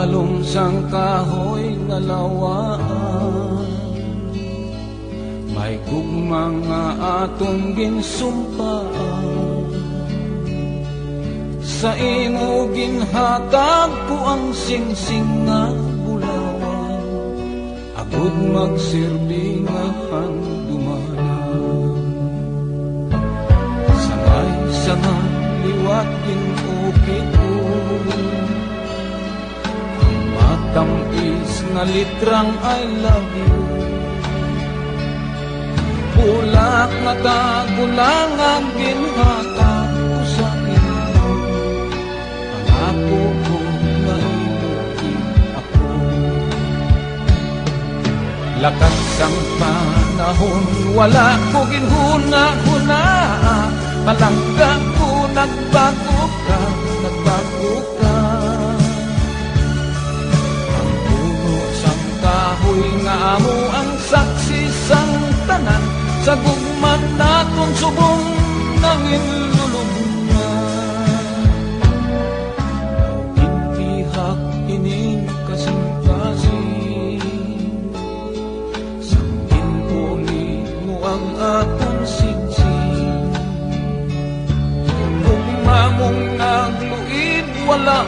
Palong sang kahoy nga lawaan, may gugmang nga atong ginsumpaan. Sa imo ginhatag ko ang singsing nga bulawan, agud magsilbi nga handumanan. Sangay liwat ginukit ko, ang matamis na litrang I love you. Bulak na tagulang ang ginhatag ko sa iyo, pangako ko na imukin ako. Lakas ang panahon, wala ko ginhuna-huna, palangga ko nagbago ka, nagbago ka. Ang puno sang kahoy nga amo ang saksi sang tanan, sa gugman naton subong nangin lulubungan. Naugintihak ining kasing-kasing, sanggin uli mo ang aton singsing. Kung mamong nagluid, wala